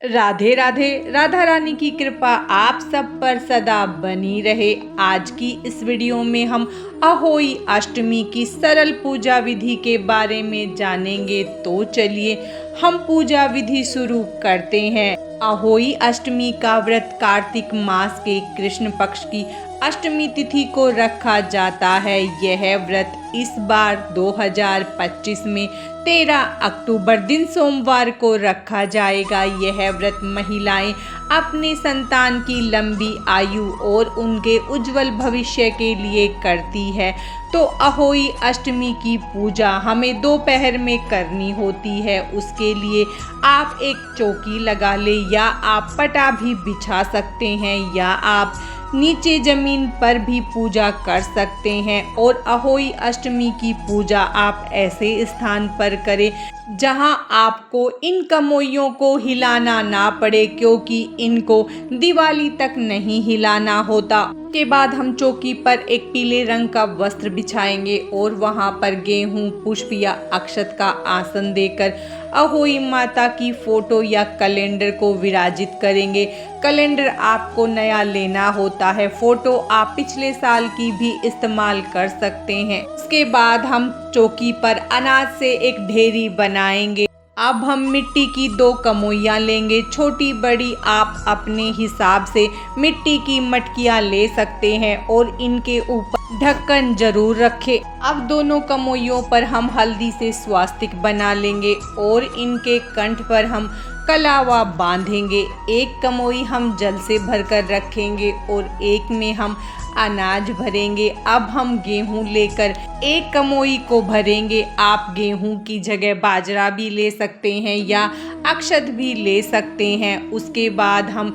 राधे राधे। राधा रानी की कृपा आप सब पर सदा बनी रहे। आज की इस वीडियो में हम अहोई अष्टमी की सरल पूजा विधि के बारे में जानेंगे। तो चलिए हम पूजा विधि शुरू करते हैं। अहोई अष्टमी का व्रत कार्तिक मास के कृष्ण पक्ष की अष्टमी तिथि को रखा जाता है। यह व्रत इस बार 2025 में 13 अक्टूबर दिन सोमवार को रखा जाएगा। यह व्रत महिलाएं अपने संतान की लंबी आयु और उनके उज्जवल भविष्य के लिए करती है। तो अहोई अष्टमी की पूजा हमें दोपहर में करनी होती है। उसके लिए आप एक चौकी लगा ले या आप पटा भी बिछा सकते हैं या आप नीचे जमीन पर भी पूजा कर सकते हैं। और अहोई अष्टमी की पूजा आप ऐसे स्थान पर करें जहां आपको इन कमोइयों को हिलाना ना पड़े, क्योंकि इनको दिवाली तक नहीं हिलाना होता। के बाद हम चौकी पर एक पीले रंग का वस्त्र बिछाएंगे और वहां पर गेहूं, पुष्प या अक्षत का आसन देकर अहोई माता की फोटो या कैलेंडर को विराजित करेंगे। कैलेंडर आपको नया लेना होता है। फोटो आप पिछले साल की भी इस्तेमाल कर सकते हैं। उसके बाद हम चौकी पर अनाज से एक ढेरी बनाएंगे। अब हम मिट्टी की 2 कमोइयाँ लेंगे। छोटी बड़ी आप अपने हिसाब से मिट्टी की मटकियाँ ले सकते हैं और इनके ऊपर ढक्कन जरूर रखें। अब दोनों कमोइयों पर हम हल्दी से स्वास्तिक बना लेंगे और इनके कंठ पर हम कलावा बांधेंगे। एक कमोई हम जल से भरकर रखेंगे और एक में हम अनाज भरेंगे। अब हम गेहूं लेकर एक कमोई को भरेंगे। आप गेहूं की जगह बाजरा भी ले सकते हैं या अक्षत भी ले सकते हैं। उसके बाद हम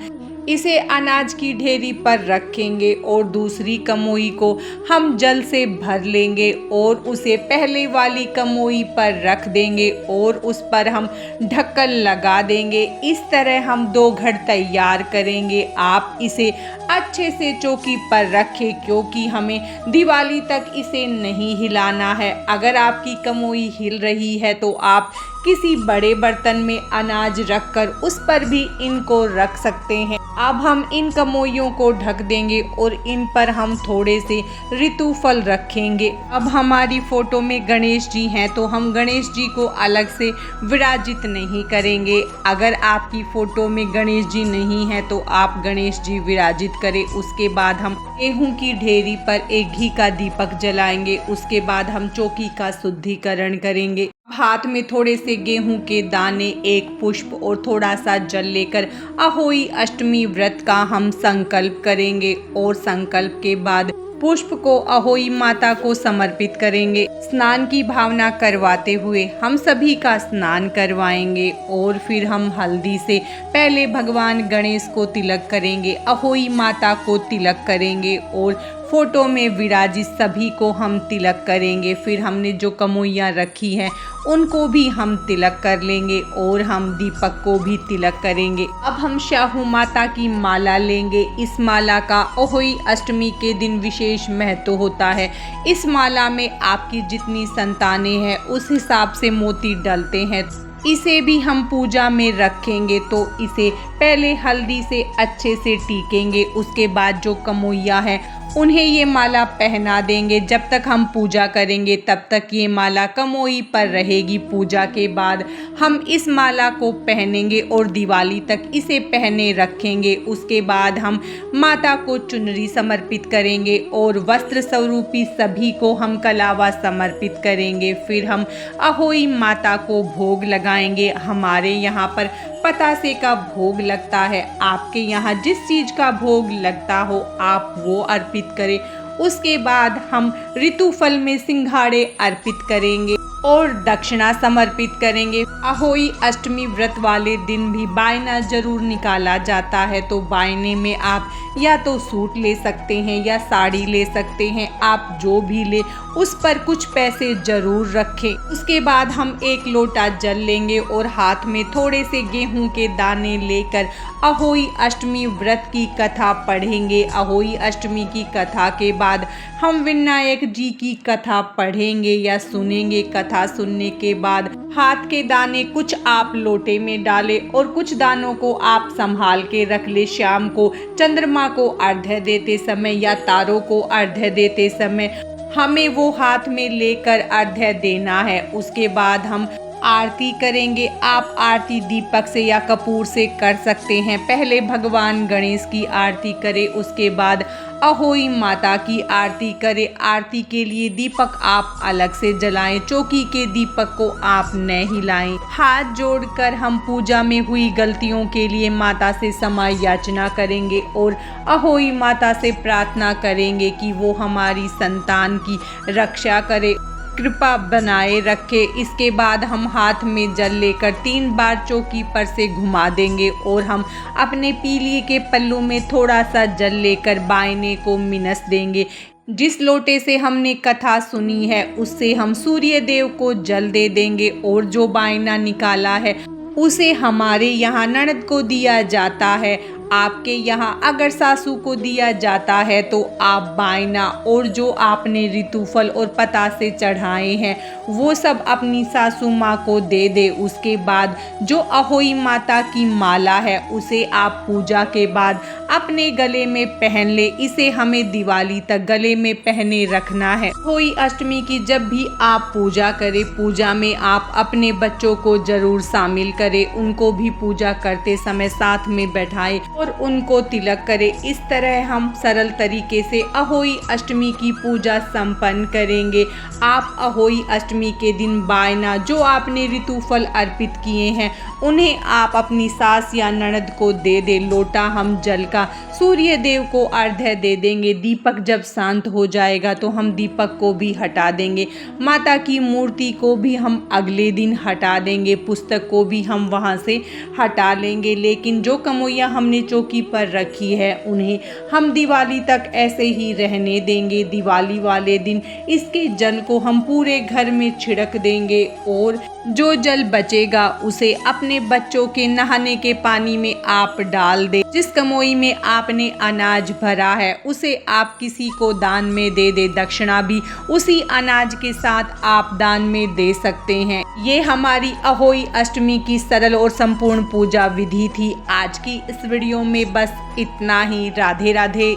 इसे अनाज की ढेरी पर रखेंगे और दूसरी कमोई को हम जल से भर लेंगे और उसे पहले वाली कमोई पर रख देंगे और उस पर हम ढक्कन लगा देंगे। इस तरह हम 2 घड़ तैयार करेंगे। आप इसे अच्छे से चौकी पर रखें, क्योंकि हमें दिवाली तक इसे नहीं हिलाना है। अगर आपकी कमोई हिल रही है तो आप किसी बड़े बर्तन में अनाज रखकर उस पर भी इनको रख सकते हैं। अब हम इन कमोइयों को ढक देंगे और इन पर हम थोड़े से ऋतु फल रखेंगे। अब हमारी फोटो में गणेश जी हैं तो हम गणेश जी को अलग से विराजित नहीं करेंगे। अगर आपकी फोटो में गणेश जी नहीं है तो आप गणेश जी विराजित करें। उसके बाद हम गेहूं की ढेरी पर एक घी का दीपक जलाएंगे। उसके बाद हम चौकी का शुद्धिकरण करेंगे। हाथ में थोड़े से गेहूं के दाने, एक पुष्प और थोड़ा सा जल लेकर अहोई अष्टमी व्रत का हम संकल्प करेंगे और संकल्प के बाद पुष्प को अहोई माता को समर्पित करेंगे। स्नान की भावना करवाते हुए हम सभी का स्नान करवाएंगे और फिर हम हल्दी से पहले भगवान गणेश को तिलक करेंगे, अहोई माता को तिलक करेंगे और फोटो में विराजित सभी को हम तिलक करेंगे। फिर हमने जो कमोइयाँ रखी हैं उनको भी हम तिलक कर लेंगे और हम दीपक को भी तिलक करेंगे। अब हम शाहू माता की माला लेंगे। इस माला का अहोई अष्टमी के दिन विशेष महत्व होता है। इस माला में आपकी जितनी संतानें हैं उस हिसाब से मोती डलते हैं। इसे भी हम पूजा में रखेंगे तो इसे पहले हल्दी से अच्छे से टीकेंगे। उसके बाद जो कमोइयाँ हैं उन्हें ये माला पहना देंगे। जब तक हम पूजा करेंगे तब तक ये माला कमोई पर रहेगी। पूजा के बाद हम इस माला को पहनेंगे और दिवाली तक इसे पहने रखेंगे। उसके बाद हम माता को चुनरी समर्पित करेंगे और वस्त्र स्वरूपी सभी को हम कलावा समर्पित करेंगे। फिर हम अहोई माता को भोग लगाएंगे। हमारे यहाँ पर पतासे का भोग लगता है। आपके यहाँ जिस चीज़ का भोग लगता हो आप वो अर्पित करें। उसके बाद हम ऋतु फल में सिंघाड़े अर्पित करेंगे और दक्षिणा समर्पित करेंगे। अहोई अष्टमी व्रत वाले दिन भी बायना जरूर निकाला जाता है। तो बायने में आप या तो सूट ले सकते हैं या साड़ी ले सकते हैं। आप जो भी ले उस पर कुछ पैसे जरूर रखें। उसके बाद हम एक लोटा जल लेंगे और हाथ में थोड़े से गेहूं के दाने लेकर अहोई अष्टमी व्रत की कथा पढ़ेंगे। अहोई अष्टमी की कथा के बाद हम विनायक जी की कथा पढ़ेंगे या सुनेंगे। कथा कथा सुनने के बाद हाथ के दाने कुछ आप लोटे में डालें और कुछ दानों को आप संभाल के रख ले। शाम को चंद्रमा को अर्घ्य देते समय या तारों को अर्घ्य देते समय हमें वो हाथ में लेकर अर्घ्य देना है। उसके बाद हम आरती करेंगे। आप आरती दीपक से या कपूर से कर सकते हैं। पहले भगवान गणेश की आरती करें, उसके बाद अहोई माता की आरती करें। आरती के लिए दीपक आप अलग से जलाएं, चौकी के दीपक को आप न हिलाएं। हाथ जोड़कर हम पूजा में हुई गलतियों के लिए माता से क्षमा याचना करेंगे और अहोई माता से प्रार्थना करेंगे कि वो हमारी संतान की रक्षा करे, कृपा बनाए रखे। इसके बाद हम हाथ में जल लेकर 3 बार चौकी पर से घुमा देंगे और हम अपने पीलिए के पल्लू में थोड़ा सा जल लेकर बायने को मिनस देंगे। जिस लोटे से हमने कथा सुनी है उससे हम सूर्य देव को जल दे देंगे और जो बायना निकाला है उसे हमारे यहाँ ननद को दिया जाता है। आपके यहाँ अगर सासू को दिया जाता है तो आप बायना और जो आपने ऋतुफल और पतासे चढ़ाए हैं वो सब अपनी सासू माँ को दे दे। उसके बाद जो अहोई माता की माला है उसे आप पूजा के बाद अपने गले में पहन ले। इसे हमें दिवाली तक गले में पहने रखना है। अहोई अष्टमी की जब भी आप पूजा करें, पूजा में आप अपने बच्चों को जरूर शामिल करें। उनको भी पूजा करते समय साथ में बैठाएं और उनको तिलक करें। इस तरह हम सरल तरीके से अहोई अष्टमी की पूजा संपन्न करेंगे। आप अहोई अष्टमी के दिन बायना जो आपने ऋतुफल अर्पित किए हैं उन्हें आप अपनी सास या ननद को दे दे। लोटा हम जल का सूर्य देव को अर्घ्य दे देंगे। दीपक जब शांत हो जाएगा तो हम दीपक को भी हटा देंगे। माता की मूर्ति को भी हम अगले दिन हटा देंगे। पुस्तक को भी हम वहाँ से हटा लेंगे। लेकिन जो कमोइया हमने चौकी पर रखी है उन्हें हम दिवाली तक ऐसे ही रहने देंगे। दिवाली वाले दिन इसके जल को हम पूरे घर में छिड़क देंगे और जो जल बचेगा उसे अपने बच्चों के नहाने के पानी में आप डाल दें। जिस कमोई में आपने अनाज भरा है उसे आप किसी को दान में दे दे। दक्षिणा भी उसी अनाज के साथ आप दान में दे सकते हैं। ये हमारी अहोई अष्टमी की सरल और संपूर्ण पूजा विधि थी। आज की इस वीडियो में बस इतना ही। राधे राधे।